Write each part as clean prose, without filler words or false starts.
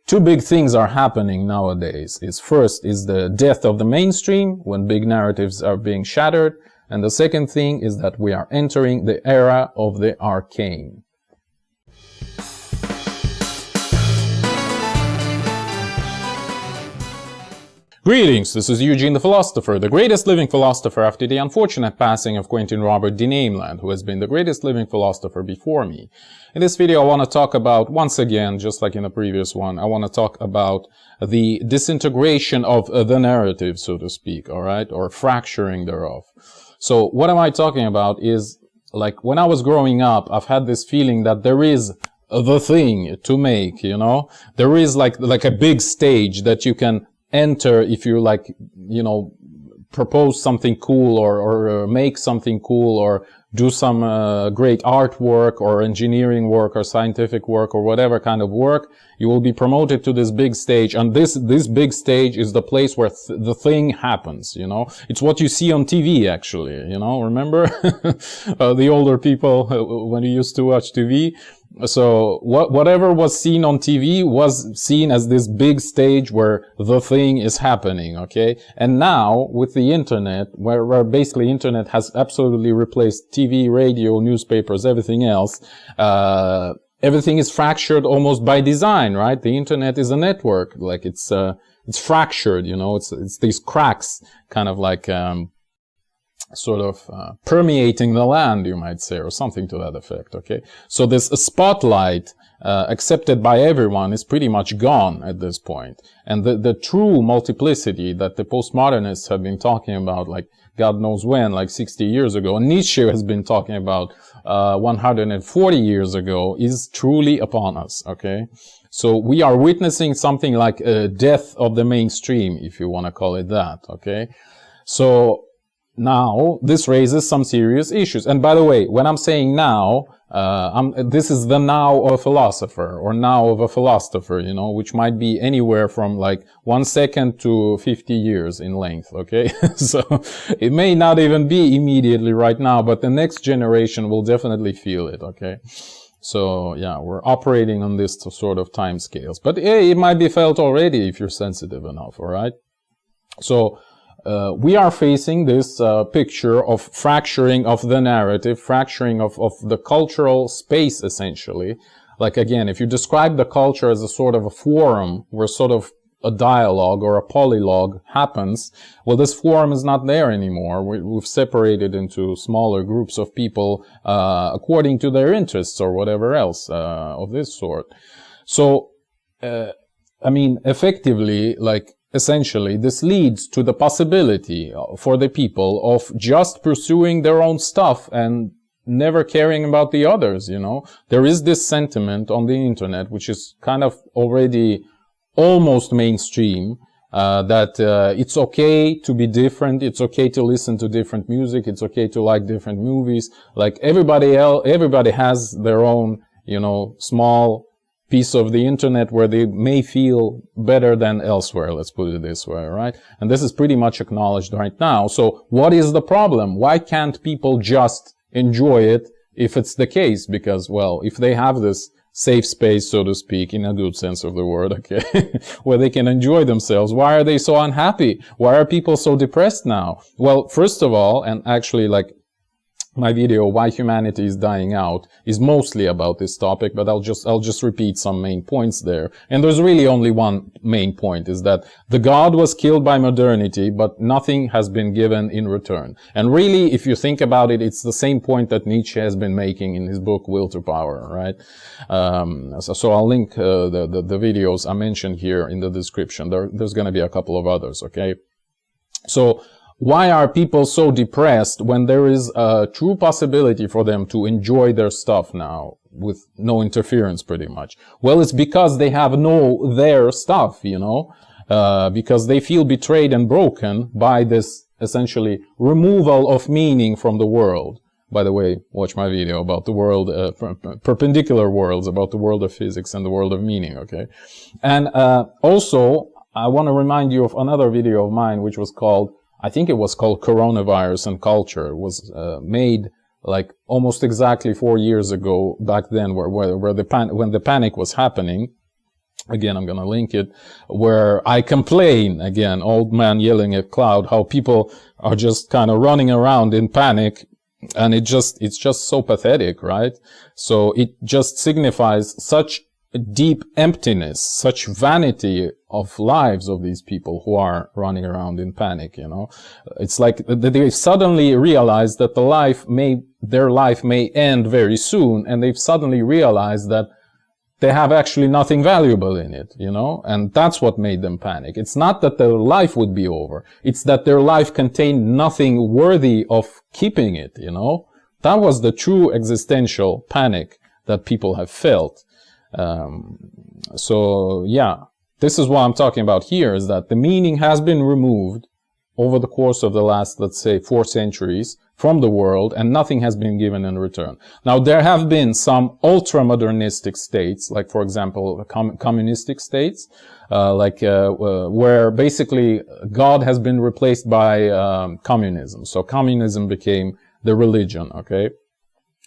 two big things are happening nowadays. First is the death of the mainstream, when big narratives are being shattered. And the second thing is that we are entering the era of the arcane. Greetings, this is Eugene the Philosopher, the greatest living philosopher after the unfortunate passing of Quentin Robert de Nameland, who has been the greatest living philosopher before me. In this video I want to talk about, once again, just like in the previous one, I want to talk about the disintegration of the narrative, so to speak, alright, or fracturing thereof. So what am I talking about is, like, when I was growing up, I've had this feeling that there is the thing to make, you know? There is like a big stage that you can enter if you propose something cool or make something cool or do some great artwork or engineering work or scientific work or whatever kind of work. You will be promoted to this big stage, and this big stage is the place where the thing happens, you know. It's what you see on TV, actually, you know, remember? The older people, when you used to watch TV. So whatever was seen on TV was seen as this big stage where the thing is happening, okay? And now with the internet, where basically internet has absolutely replaced TV, radio, newspapers, everything else, everything is fractured almost by design, right? The internet is a network, like it's fractured, you know, it's these cracks kind of like, permeating the land, you might say, or something to that effect, okay? So this spotlight, accepted by everyone is pretty much gone at this point. And the true multiplicity that the postmodernists have been talking about, like, God knows when, like 60 years ago, and Nietzsche has been talking about, 140 years ago, is truly upon us, okay? So we are witnessing something like a death of the mainstream, if you want to call it that, okay? So, now, this raises some serious issues. And by the way, when I'm saying now, this is the now of a philosopher, or now of a philosopher, you know, which might be anywhere from like 1 second to 50 years in length, okay? So, it may not even be immediately right now, but the next generation will definitely feel it, okay? So, yeah, we're operating on this sort of time scales. But it might be felt already if you're sensitive enough, alright? So, we are facing this picture of fracturing of the narrative, fracturing of the cultural space, essentially. Like, again, if you describe the culture as a sort of a forum where sort of a dialogue or a polylogue happens, well, this forum is not there anymore. We've separated into smaller groups of people according to their interests or whatever else of this sort. So, I mean, effectively, like, essentially, this leads to the possibility for the people of just pursuing their own stuff and never caring about the others, you know. There is this sentiment on the internet, which is kind of already almost mainstream, that it's okay to be different, it's okay to listen to different music, it's okay to like different movies. Like everybody has their own, you know, small piece of the internet where they may feel better than elsewhere, let's put it this way, right? And this is pretty much acknowledged right now. So what is the problem? Why can't people just enjoy it if it's the case? Because, well, if they have this safe space, so to speak, in a good sense of the word, okay, where they can enjoy themselves, why are they so unhappy? Why are people so depressed now? Well, first of all, and actually, like, my video, Why Humanity is Dying Out, is mostly about this topic, but I'll just repeat some main points there. And there's really only one main point, is that the God was killed by modernity, but nothing has been given in return. And really, if you think about it, it's the same point that Nietzsche has been making in his book, Will to Power, right? So I'll link the videos I mentioned here in the description. There's gonna be a couple of others, okay? So, why are people so depressed when there is a true possibility for them to enjoy their stuff now with no interference, pretty much? Well, it's because they have their stuff, you know, because they feel betrayed and broken by this essentially removal of meaning from the world. By the way, watch my video about the world, perpendicular worlds, about the world of physics and the world of meaning, okay? And also, I want to remind you of another video of mine, which was called, I think it was called Coronavirus and Culture. It was made like almost exactly 4 years ago back then, when the panic was happening. Again, I'm going to link it, where I complain, again, old man yelling at cloud, how people are just kind of running around in panic. And it's just so pathetic, right? So it just signifies such deep emptiness, such vanity of lives of these people who are running around in panic, you know. It's like they suddenly realize that their life may end very soon, and they've suddenly realized that they have actually nothing valuable in it, you know, and that's what made them panic. It's not that their life would be over. It's that their life contained nothing worthy of keeping it, you know. That was the true existential panic that people have felt. So yeah, this is what I'm talking about here, is that the meaning has been removed over the course of the last, let's say, 4 centuries from the world, and nothing has been given in return. Now, there have been some ultra-modernistic states, like, for example, communistic states, where basically God has been replaced by communism. So communism became the religion, okay?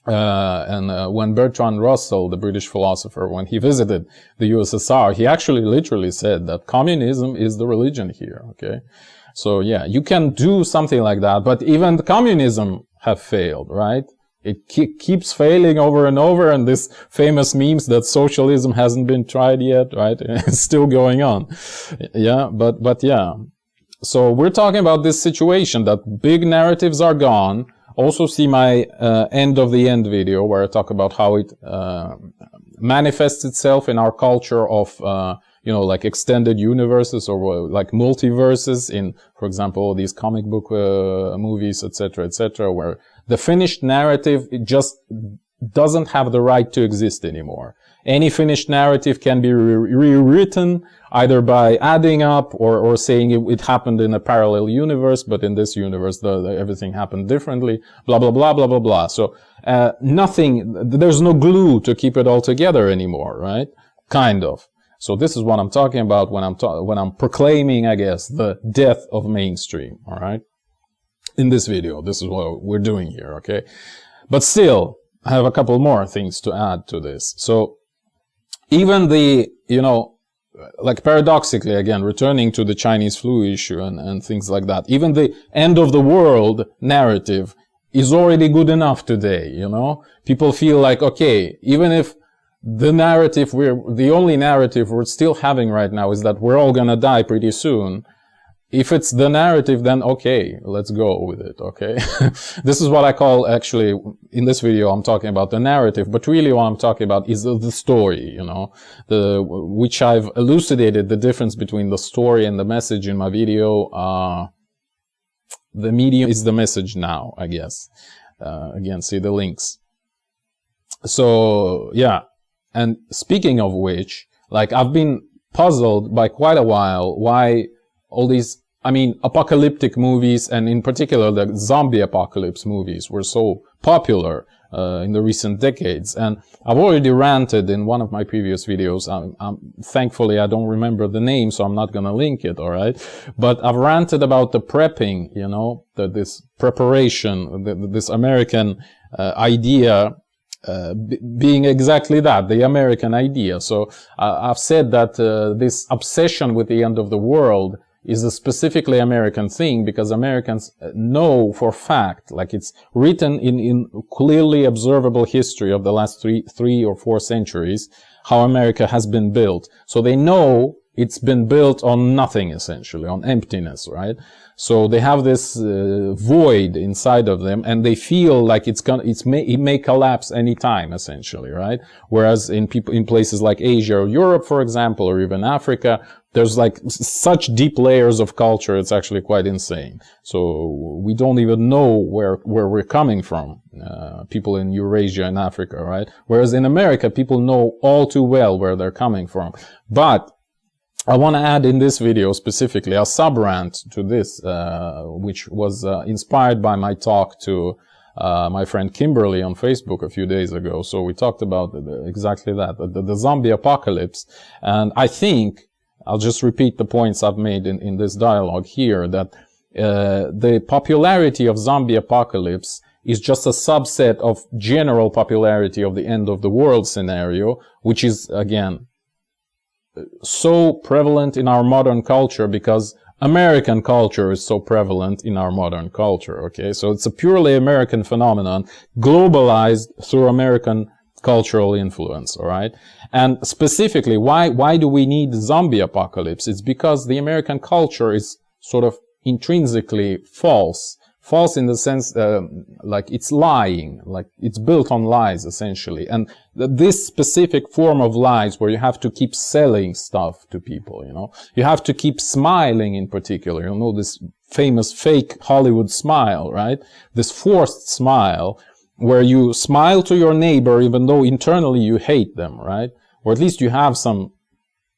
When Bertrand Russell, the British philosopher, when he visited the USSR, he actually literally said that communism is the religion here, okay? So yeah, you can do something like that, but even the communism have failed, right? It keeps failing over and over, and this famous memes that socialism hasn't been tried yet, right? It's still going on. Yeah, but yeah. So we're talking about this situation that big narratives are gone. Also see my end of the end video where I talk about how it manifests itself in our culture of you know, like extended universes or like multiverses in, for example, these comic book movies, etc., where the finished narrative, it just doesn't have the right to exist anymore. Any finished narrative can be rewritten either by adding up or saying it happened in a parallel universe, but in this universe everything happened differently, blah, blah, blah, blah, blah, blah. So there's no glue to keep it all together anymore, right? Kind of. So this is what I'm talking about when I'm proclaiming, I guess, the death of mainstream, all right? In this video, this is what we're doing here, okay? But still, I have a couple more things to add to this. So even you know, like paradoxically, again, returning to the Chinese flu issue and things like that, even the end of the world narrative is already good enough today, you know? People feel like, okay, even if the only narrative we're still having right now is that we're all gonna die pretty soon. If it's the narrative, then okay, let's go with it, okay? This is what I call, actually, in this video, I'm talking about the narrative, but really what I'm talking about is the story, you know, which I've elucidated the difference between the story and the message in my video. The medium is the message now, I guess. Again, see the links. So, yeah. And speaking of which, like, I've been puzzled by quite a while why all these, I mean, apocalyptic movies, and in particular the zombie apocalypse movies, were so popular in the recent decades. And I've already ranted in one of my previous videos. Thankfully, I don't remember the name, so I'm not going to link it, all right? But I've ranted about the prepping, you know, this preparation, this American idea being exactly that, the American idea. So I've said that this obsession with the end of the world is a specifically American thing, because Americans know for fact, like it's written in clearly observable history of the last three or four centuries, how America has been built. So they know it's been built on nothing, essentially, on emptiness, right? So they have this void inside of them, and they feel like it may collapse any time, essentially, right? Whereas in places like Asia or Europe, for example, or even Africa, there's like such deep layers of culture, it's actually quite insane. So we don't even know where we're coming from, people in Eurasia and Africa, right? Whereas in America, people know all too well where they're coming from. But I want to add in this video specifically a sub-rant to this, which was inspired by my talk to my friend Kimberly on Facebook a few days ago. So we talked about exactly that, the zombie apocalypse. And I think, I'll just repeat the points I've made in this dialogue here, that the popularity of zombie apocalypse is just a subset of general popularity of the end of the world scenario, which is, again, so prevalent in our modern culture because American culture is so prevalent in our modern culture, okay? So it's a purely American phenomenon, globalized through American cultural influence, all right? And specifically, why do we need zombie apocalypse? It's because the American culture is sort of intrinsically false. False in the sense, like it's lying, like it's built on lies, essentially. And this specific form of lies where you have to keep selling stuff to people, you know, you have to keep smiling in particular, you know, this famous fake Hollywood smile, right? This forced smile where you smile to your neighbor even though internally you hate them, right? Or at least you have some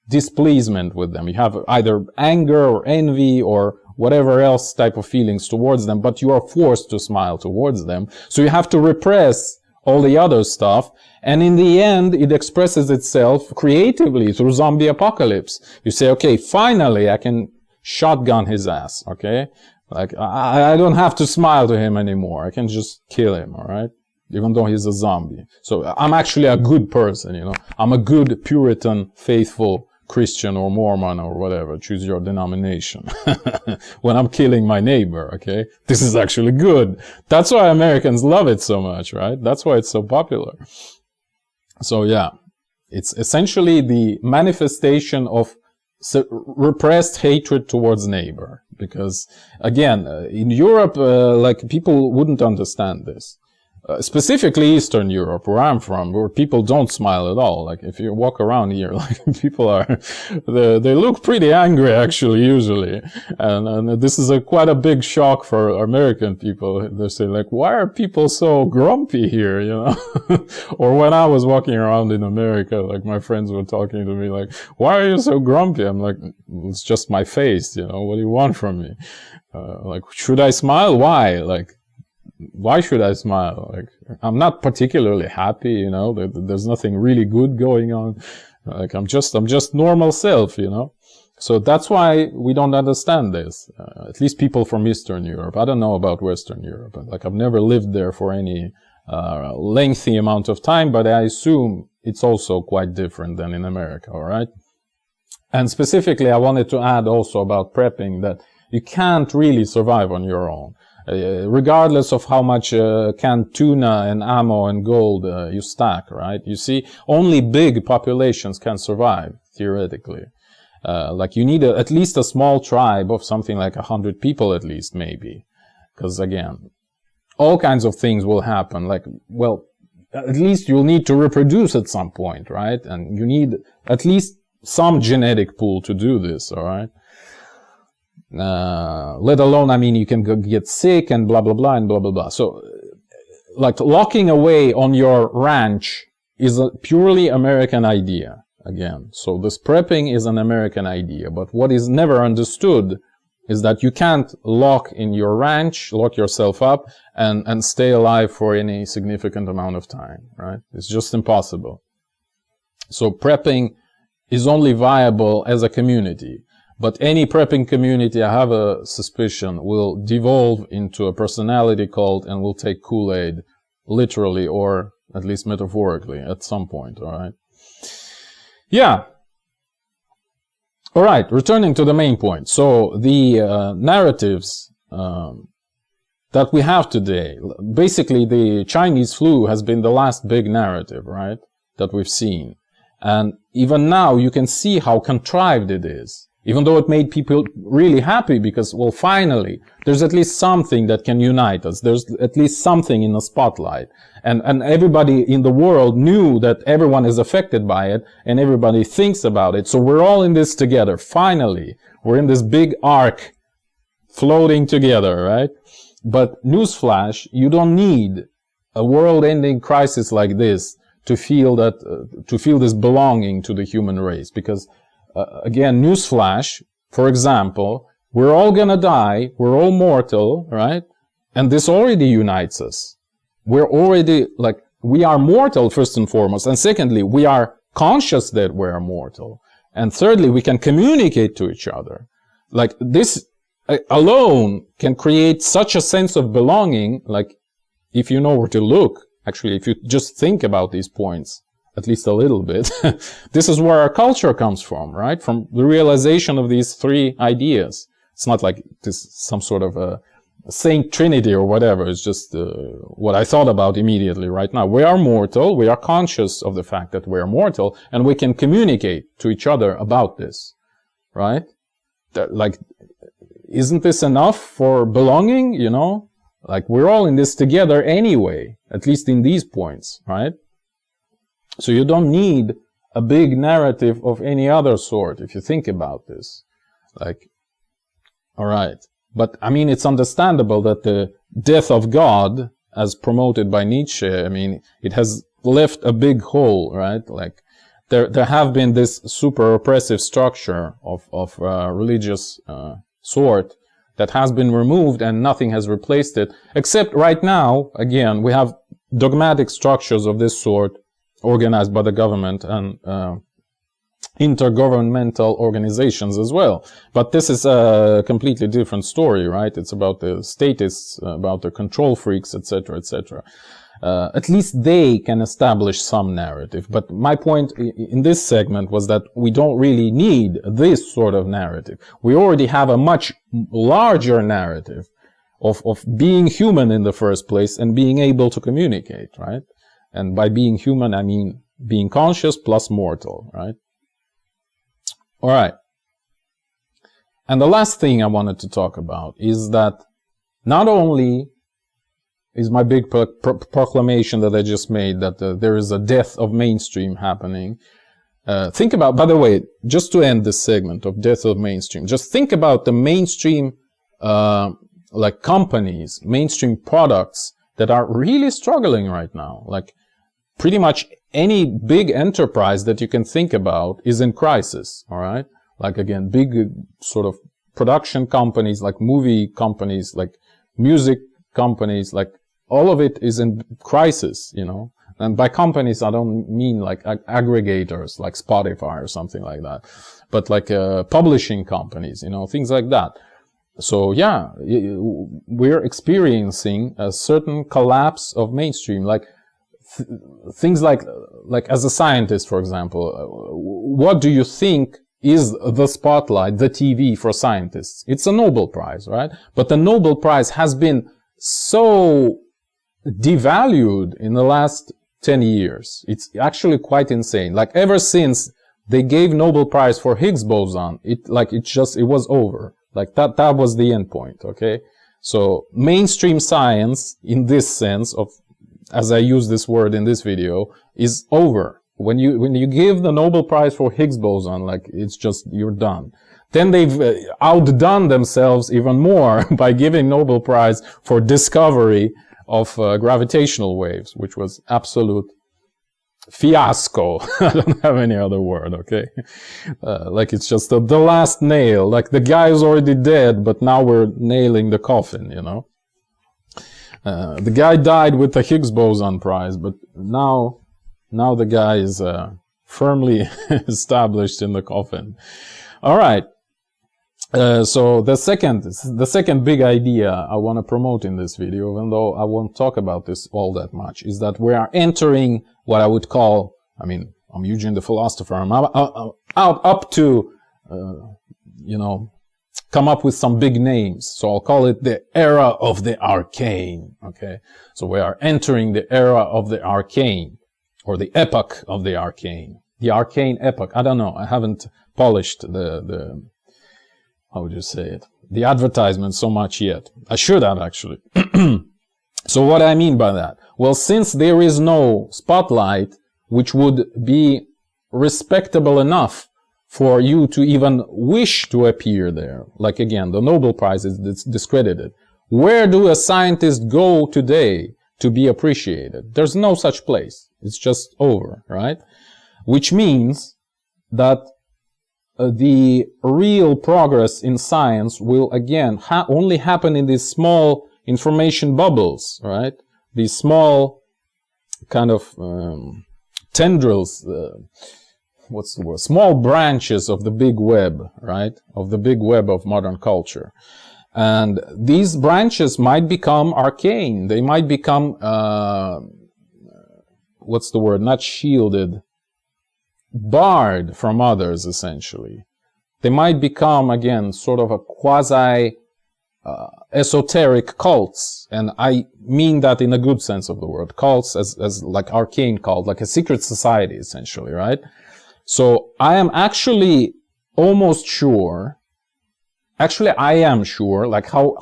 displeasement with them. You have either anger or envy or whatever else type of feelings towards them, but you are forced to smile towards them. So you have to repress all the other stuff. And in the end, it expresses itself creatively through zombie apocalypse. You say, okay, finally I can shotgun his ass, okay? Like, I don't have to smile to him anymore. I can just kill him, all right? Even though he's a zombie. So I'm actually a good person, you know? I'm a good Puritan, faithful Christian or Mormon or whatever, choose your denomination. When I'm killing my neighbor, okay? This is actually good. That's why Americans love it so much, right? That's why it's so popular. So yeah, it's essentially the manifestation of repressed hatred towards neighbor. Because again, in Europe, like people wouldn't understand this. Specifically Eastern Europe, where I'm from, where people don't smile at all. Like if you walk around here, like people are, they look pretty angry actually, usually. And this is quite a big shock for American people. They say like, why are people so grumpy here, you know? Or when I was walking around in America, like my friends were talking to me like, why are you so grumpy? I'm like, it's just my face, you know, what do you want from me? Like, should I smile? Why? Like, why should I smile? Like, I'm not particularly happy, you know, there's nothing really good going on. Like, I'm just normal self, you know. So that's why we don't understand this. At least people from Eastern Europe. I don't know about Western Europe. Like, I've never lived there for any, lengthy amount of time, but I assume it's also quite different than in America, alright? And specifically, I wanted to add also about prepping that you can't really survive on your own. Regardless of how much canned tuna and ammo and gold you stack, right? You see, only big populations can survive, theoretically. Like you need at least a small tribe of something like 100 people at least, maybe. Because again, all kinds of things will happen. Like, well, at least you'll need to reproduce at some point, right? And you need at least some genetic pool to do this, alright? Let alone, I mean, you can get sick and blah, blah, blah, and blah, blah, blah. So, like, locking away on your ranch is a purely American idea, again. So this prepping is an American idea, but what is never understood is that you can't lock in your ranch, lock yourself up, and stay alive for any significant amount of time, right? It's just impossible. So prepping is only viable as a community. But any prepping community, I have a suspicion, will devolve into a personality cult and will take Kool-Aid literally or at least metaphorically at some point, alright? Yeah. Alright, returning to the main point. So the narratives that we have today, basically the Chinese flu has been the last big narrative, right, that we've seen. And even now you can see how contrived it is. Even though it made people really happy because, well, finally, there's at least something that can unite us. There's at least something in the spotlight. And everybody in the world knew that everyone is affected by it and everybody thinks about it. So we're all in this together. Finally, we're in this big arc floating together, right? But newsflash, you don't need a world-ending crisis like this to feel that, to feel this belonging to the human race because again, newsflash, for example, we're all gonna die, we're all mortal, right? And this already unites us. We're already, like, we are mortal, first and foremost. And secondly, we are conscious that we are mortal. And thirdly, we can communicate to each other. Like, this alone can create such a sense of belonging, like, if you know where to look, actually, if you just think about these points at least a little bit. This is where our culture comes from, right? From the realization of these three ideas. It's not like this some sort of a Saint Trinity or whatever. It's just what I thought about immediately right now. We are mortal. We are conscious of the fact that we are mortal, and we can communicate to each other about this, right? Like, isn't this enough for belonging, you know? Like, we're all in this together anyway, at least in these points, right? So you don't need a big narrative of any other sort if you think about this. Like, all right. But, I mean, it's understandable that the death of God, as promoted by Nietzsche, I mean, it has left a big hole, right? Like, there have been this super oppressive structure of religious sort that has been removed, and nothing has replaced it, except right now, again, we have dogmatic structures of this sort organized by the government and intergovernmental organizations as well. But this is a completely different story, right? It's about the statists, about the control freaks, etc., etc. At least they can establish some narrative. But my point in this segment was that we don't really need this sort of narrative. We already have a much larger narrative of being human in the first place and being able to communicate, right? And by being human, I mean being conscious plus mortal, right? All right. And the last thing I wanted to talk about is that not only is my big proclamation that I just made that there is a death of mainstream happening. Think about, by the way, just to end this segment of death of mainstream, just think about the mainstream, like companies, mainstream products that are really struggling right now. Like pretty much any big enterprise that you can think about is in crisis, all right? Like again, big sort of production companies, like movie companies, like music companies, like all of it is in crisis, you know. And by companies, I don't mean like aggregators, like Spotify or something like that, but like publishing companies, you know, things like that. So yeah, we're experiencing a certain collapse of mainstream, like things like as a scientist, for example, what do you think is the spotlight, the TV for scientists? It's a Nobel Prize, right? But the Nobel Prize has been so devalued in the last 10 years. It's actually quite insane. Like ever since they gave Nobel Prize for Higgs boson, it was over. Like that was the end point, okay? So mainstream science in this sense of, as I use this word in this video, is over. When you give the Nobel Prize for Higgs boson, like it's just, you're done. Then they've outdone themselves even more by giving Nobel Prize for discovery of gravitational waves, which was absolute fiasco. I don't have any other word, okay? Like it's just the last nail. Like the guy is already dead, but now we're nailing the coffin, you know? The guy died with the Higgs boson prize, but now the guy is firmly established in the coffin. All right. So the second big idea I want to promote in this video, even though I won't talk about this all that much, is that we are entering what I would call, I mean, I'm Eugene the philosopher, I'm up to, you know, come up with some big names. So I'll call it the era of the arcane, okay? So we are entering the era of the arcane, or the epoch of the arcane epoch. I don't know, I haven't polished the how would you say it? The advertisement so much yet. I should have actually. So what I mean by that? Well, since there is no spotlight which would be respectable enough for you to even wish to appear there, like again, the Nobel Prize is discredited. Where do a scientist go today to be appreciated? There's no such place. It's just over, right? Which means that the real progress in science will again only happen in these small information bubbles, right? These small kind of tendrils, what's the word? Small branches of the big web, right? Of the big web of modern culture. And these branches might become arcane. They might become what's the word? Not shielded, barred from others, essentially. They might become, again, sort of a quasi esoteric cults, and I mean that in a good sense of the word. Cults as like Arcane cult, like a secret society, essentially, right? So I am actually almost sure, actually I am sure, like how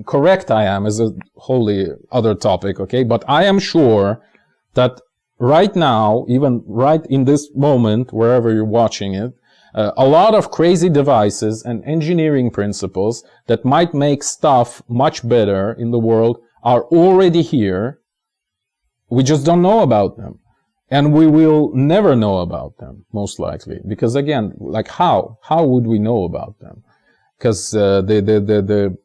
correct I am is a wholly other topic, okay? But I am sure that right now, even right in this moment, wherever you're watching it, a lot of crazy devices and engineering principles that might make stuff much better in the world are already here. We just don't know about them. And we will never know about them, most likely. Because again, like how would we know about them? Because the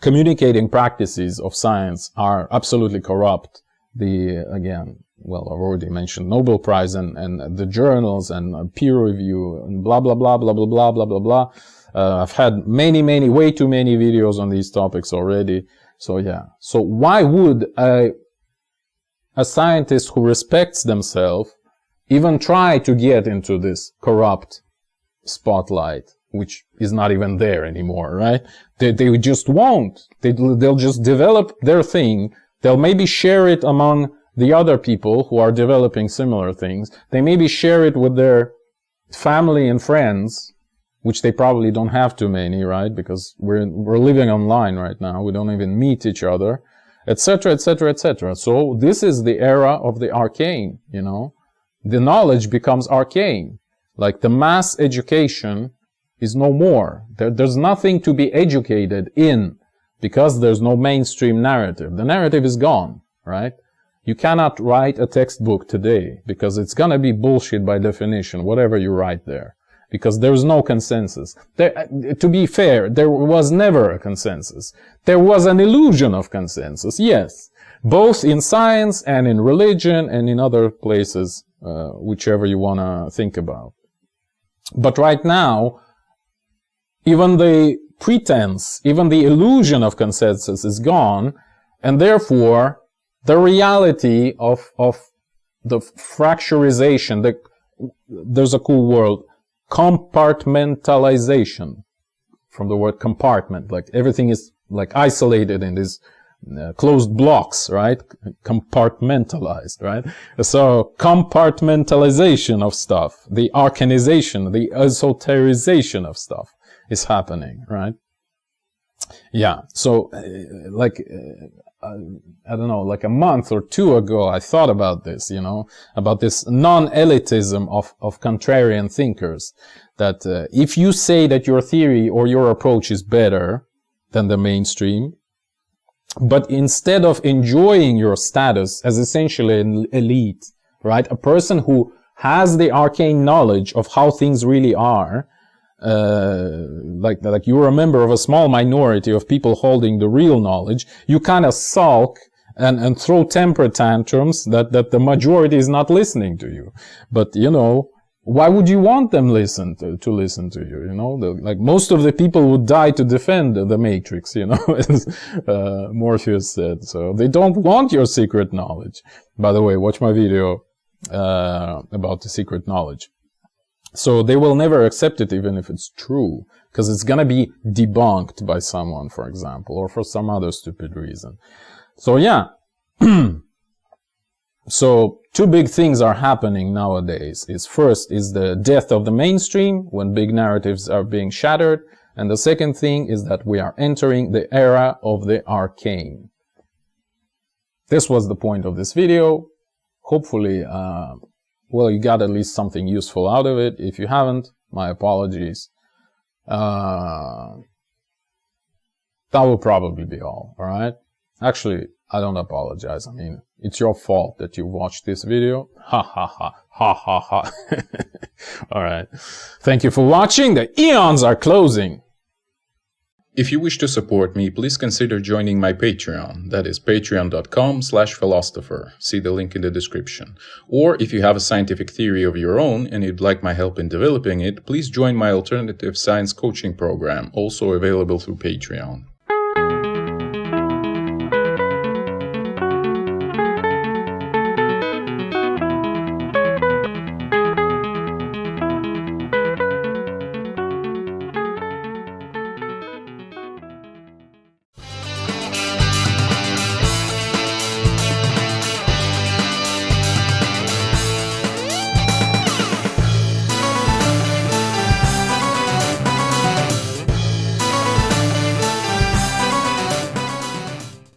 communicating practices of science are absolutely corrupt. Again, well, I've already mentioned Nobel Prize and the journals and peer review and blah, blah, blah, blah, blah, blah, blah, blah, blah. I've had way too many videos on these topics already. So yeah. So why would a scientist who respects themselves even try to get into this corrupt spotlight, which is not even there anymore, right? They just won't. They'll just develop their thing. They'll maybe share it among the other people who are developing similar things. They maybe share it with their family and friends, which they probably don't have too many, right? Because we're living online right now. We don't even meet each other, etc., etc., etc. So this is the era of the arcane, you know. The knowledge becomes arcane. Like the mass education is no more. There's nothing to be educated in because there's no mainstream narrative. The narrative is gone, right? You cannot write a textbook today because it's gonna be bullshit by definition, whatever you write there. Because there's no consensus. To be fair, there was never a consensus. There was an illusion of consensus, yes. Both in science and in religion and in other places, whichever you wanna think about. But right now, even the pretense, even the illusion of consensus is gone, and therefore, the reality of the fracturization, there's a cool word, compartmentalization, from the word compartment, like everything is like isolated in these closed blocks, right? Compartmentalized, right? So compartmentalization of stuff, the arcanization, the esoterization of stuff is happening, right? Yeah, so I don't know, like a month or two ago, I thought about this, you know, about this non-elitism of contrarian thinkers. That if you say that your theory or your approach is better than the mainstream, but instead of enjoying your status as essentially an elite, right, a person who has the arcane knowledge of how things really are, like you're a member of a small minority of people holding the real knowledge, you kind of sulk and throw temper tantrums that the majority is not listening to you. But, you know, why would you want them to listen to you, you know? Like most of the people would die to defend the Matrix, you know, as Morpheus said. So they don't want your secret knowledge. By the way, watch my video about the secret knowledge. So they will never accept it even if it's true, because it's gonna be debunked by someone, for example, or for some other stupid reason. So yeah. So two big things are happening nowadays. First is the death of the mainstream, when big narratives are being shattered. And the second thing is that we are entering the era of the arcane. This was the point of this video. Hopefully, well, you got at least something useful out of it. If you haven't, my apologies. That will probably be all right? Actually, I don't apologize. I mean, it's your fault that you watched this video. Ha ha ha. Ha ha ha. Alright. Thank you for watching. The eons are closing. If you wish to support me, please consider joining my Patreon. That is patreon.com/philosopher. See the link in the description. Or if you have a scientific theory of your own and you'd like my help in developing it, please join my alternative science coaching program, also available through Patreon.